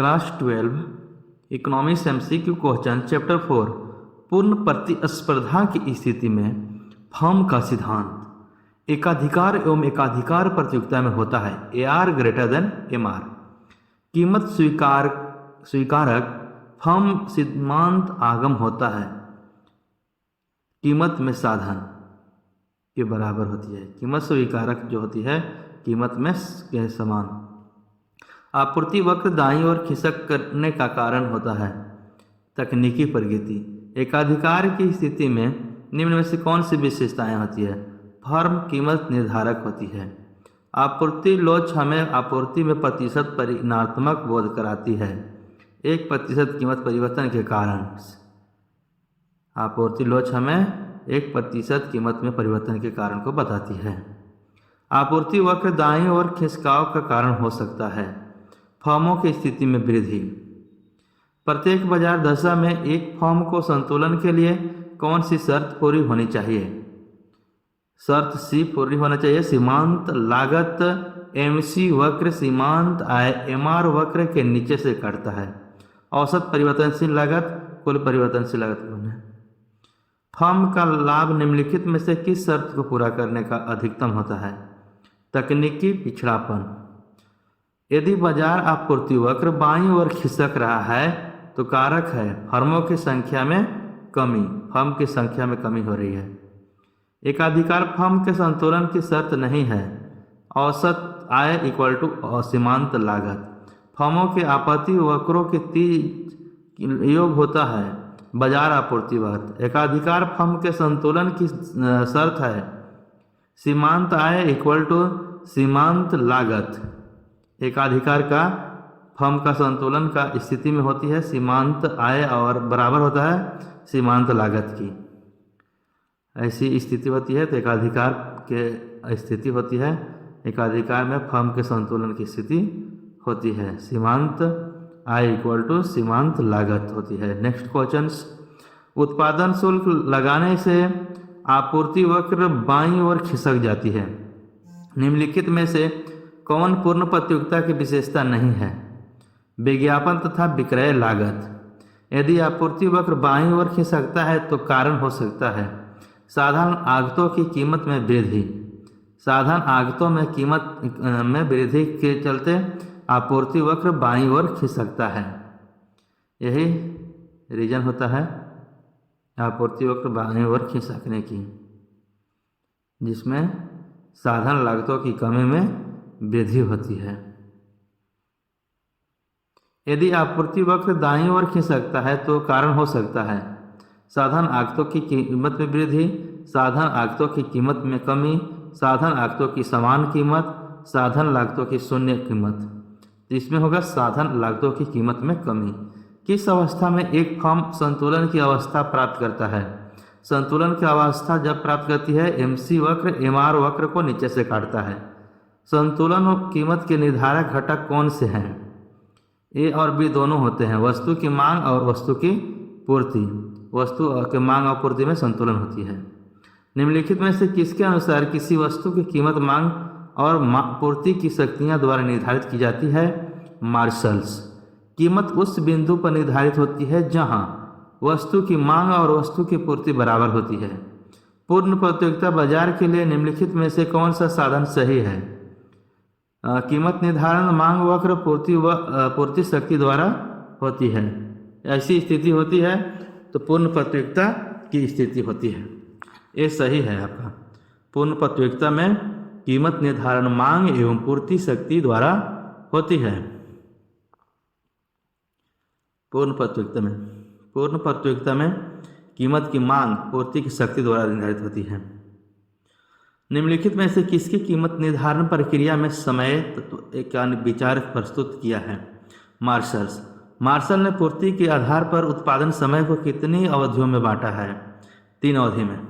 Class 12 economics MCQ question chapter 4 पूर्ण प्रतिस्पर्धा की स्थिति में फर्म का सिद्धांत एकाधिकार एवं एकाधिकार प्रतियोगिता में होता है। AR greater than MR। कीमत स्वीकारक फर्म सिद्धांत आगम होता है। कीमत में साधन के बराबर होती है। कीमत स्वीकारक जो होती है कीमत में के समान। आपूर्ति वक्र दाईं ओर खिसक करने का कारण होता है। तकनीकी प्रगति एकाधिकार की स्थिति में निम्न में से कौन सी विशेषताएं होती है? फर्म कीमत निर्धारक होती है। आपूर्ति लोच हमें आपूर्ति में प्रतिशत परिणात्मक बोध कराती है। 1% कीमत परिवर्तन के कारण आपूर्ति लोच हमें 1% कीमत में परिवर्तन के कारण को बताती है। आपूर्ति वक्र दाईं ओर खिसकाव का कारण हो सकता है। फर्मों की स्थिति में वृद्धि प्रत्येक बाजार दशा में एक फर्म को संतुलन के लिए कौन सी शर्त पूरी होनी चाहिए? शर्त C पूरी होना चाहिए। सीमांत लागत MC वक्र सीमांत आय MR वक्र के नीचे से कटता है। औसत परिवर्तनशील लागत कुल परिवर्तनशील लागत है। फर्म का लाभ निम्नलिखित में से किस शर्त को पूरा करने का अधिकतम होता है? तकनीकी पिछड़ापन यदि बाजार आपूर्ति वक्र बाईं ओर खिसक रहा है तो कारक है फर्मों की संख्या में कमी। फर्म की संख्या में कमी हो रही है। एकाधिकार फर्म के संतुलन की शर्त नहीं है। औसत आय इक्वल टू सीमांत लागत फर्मों के आपूर्ति वक्रों के तीज योग होता है। बाजार आपूर्ति वक्र एकाधिकार फर्म के संतुलन की शर्त है। सीमांत आय इक्वल टू सीमांत लागत एकाधिकार का फर्म का संतुलन का स्थिति में होती है। सीमांत आय और बराबर होता है सीमांत लागत की। ऐसी स्थिति होती है तो एकाधिकार के स्थिति होती है। एकाधिकार में फर्म के संतुलन की स्थिति होती है। सीमांत आय इक्वल टू सीमांत लागत होती है। नेक्स्ट क्वेश्चन उत्पादन शुल्क लगाने से आपूर्ति वक्र बाईं ओर खिसक जाती है। निम्नलिखित में से कौन पूर्ण प्रतियोगिता की विशेषता नहीं है? विज्ञापन तथा विक्रय लागत यदि आपूर्ति वक्र बाईं ओर खिसकता है तो कारण हो सकता है साधारण आगतों की कीमत में वृद्धि। साधारण आगतों में कीमत में वृद्धि के चलते आपूर्ति वक्र बाईं ओर खिसकता है। यही रीजन होता है आपूर्ति वक्र बाईं ओर खिसकने की, जिसमें साधारण लागतों की कमी में वृद्धि होती है। यदि आपूर्ति वक्र दाईं ओर खिसकता है तो कारण हो सकता है साधारण आगतों की कीमत में वृद्धि, साधारण आगतों की कीमत में कमी, साधारण आगतों की समान कीमत, साधारण लागतों की शून्य कीमत। इसमें होगा साधारण लागतों की कीमत में कमी। किस अवस्था में एक फर्म संतुलन की अवस्था प्राप्त करता है? संतुलन की अवस्था जब प्राप्त करती है MC वक्र MR वक्र को नीचे से काटता है। संतुलन और कीमत के निर्धारक घटक कौन से हैं? A और B दोनों होते हैं। वस्तु की मांग और वस्तु की पूर्ति। वस्तु के मांग और पूर्ति में संतुलन होती है। निम्नलिखित में से किसके अनुसार किसी वस्तु की कीमत मांग और पूर्ति की शक्तियां द्वारा निर्धारित की जाती है? मार्शल्स। कीमत उस बिंदु पर निर्धारित होती है जहां वस्तु की मांग और वस्तु की पूर्ति बराबर होती है। पूर्ण प्रतियोगिता बाजार के लिए निम्नलिखित में से कौन सा साधन सही है? कीमत निर्धारण मांग वक्र पूर्ति शक्ति द्वारा होती है। ऐसी स्थिति होती है तो पूर्ण प्रतियोगिता की स्थिति होती है। ये सही है आपका। पूर्ण प्रतियोगिता में कीमत निर्धारण मांग एवं पूर्ति शक्ति द्वारा होती है। पूर्ण प्रतियोगिता में कीमत की मांग पूर्ति की शक्ति द्वारा निर्धारित होती है। निम्नलिखित में से किसकी कीमत निर्धारण प्रक्रिया में समय एक विचार प्रस्तुत किया है? मार्शल्स। मार्शल ने पूर्ति के आधार पर उत्पादन समय को कितनी अवधियों में बांटा है? 3 अवधि में।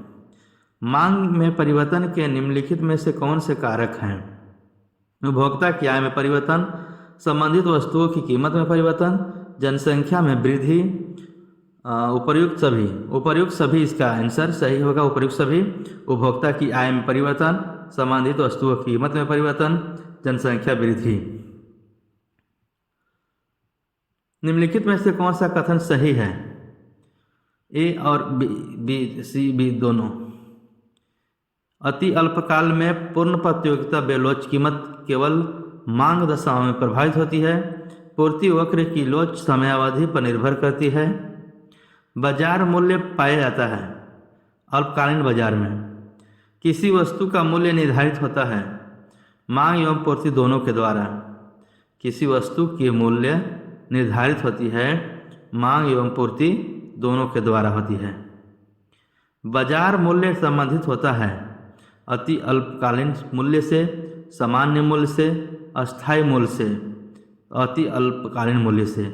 मांग में परिवर्तन के निम्नलिखित में से कौन से कारक हैं? उपभोक्ता की आय में परिवर्तन, संबंधित वस्तुओं की कीमत में परिवर्तन, जनसंख्या में वृद्धि, उपर्युक्त सभी इसका आंसर सही होगा। उपर्युक्त सभी। उपभोक्ता की आय में परिवर्तन, संबंधित वस्तुओं की कीमत में परिवर्तन, जनसंख्या वृद्धि। निम्नलिखित में से कौन सा कथन सही है? ए और बी सी बी दोनों। अति अल्पकाल में पूर्ण प्रतियोगिता बेलोच कीमत केवल मांग दशाओं में प्रभावित होती है। पूर्ति वक्र की लोच समयावधि पर निर्भर करती है। बाजार मूल्य पाया जाता है। अल्पकालीन बाजार में किसी वस्तु का मूल्य निर्धारित होता है मांग एवं पूर्ति दोनों के द्वारा। किसी वस्तु की मूल्य निर्धारित होती है मांग एवं पूर्ति दोनों के द्वारा होती है। बाजार मूल्य संबंधित होता है अति अल्पकालीन मूल्य से, सामान्य मूल्य से, अस्थायी मूल्य से, अति अल्पकालीन मूल्य से।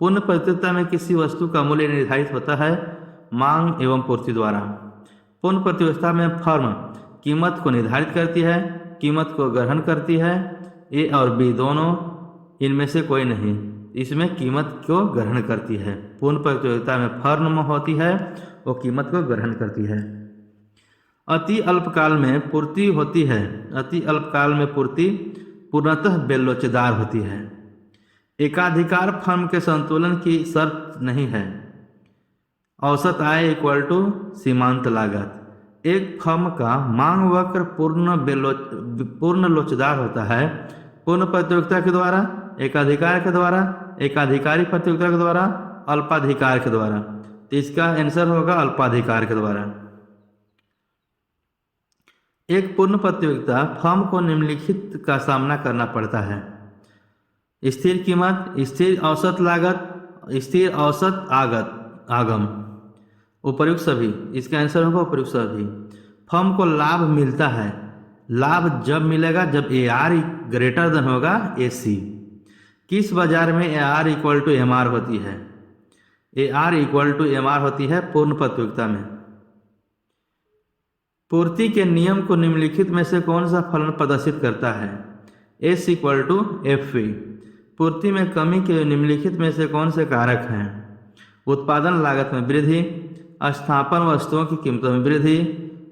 पूर्ण प्रतियोगिता में किसी वस्तु का मूल्य निर्धारित होता है मांग एवं पूर्ति द्वारा। पूर्ण प्रतियोगिता में फर्म कीमत को निर्धारित करती है, कीमत को ग्रहण करती है। ए और बी दोनों, इनमें से कोई नहीं। इसमें कीमत को ग्रहण करती है। पूर्ण प्रतियोगिता में फर्म होती है, वो कीमत को ग्रहण करती है। अति अल्पकाल में पूर्ति होती है। अति अल्पकाल में पूर्ति पूर्णतः बेलोचदार होती है। एकाधिकार फर्म के संतुलन की शर्त नहीं है। औसत आय इक्वल टू सीमांत लागत। एक फर्म का मांग वक्र पूर्ण लोचदार होता है पूर्ण प्रतियोगिता के द्वारा, एकाधिकार के द्वारा, एकाधिकारी प्रतियोगिता के द्वारा, अल्पाधिकार के द्वारा। तो इसका आंसर होगा अल्पाधिकार के द्वारा। एक पूर्ण प्रतियोगिता फर्म को निम्नलिखित का सामना करना पड़ता है: स्थिर कीमत, स्थिर औसत लागत, स्थिर औसत आगम, उपर्युक्त सभी। इसका आंसर होगा उपर्युक्त सभी। फर्म को लाभ मिलता है। लाभ जब मिलेगा जब AR ग्रेटर देन होगा AC। किस बाजार में AR इक्वल टू MR होती है? AR इक्वल टू MR होती है पूर्ण प्रतियोगिता में। पूर्ति के नियम को निम्नलिखित में से कौन सा फलन प्रदर्शित करता है? S equal to FV। पूर्ति में कमी के निम्नलिखित में से कौन से कारक हैं? उत्पादन लागत में वृद्धि, स्थापन वस्तुओं की कीमतों में वृद्धि,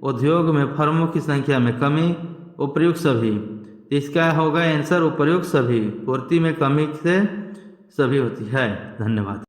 उद्योग में फर्मों की संख्या में कमी, उपर्युक्त सभी। इसका होगा आंसर उपर्युक्त सभी। पूर्ति में कमी से सभी होती है। धन्यवाद।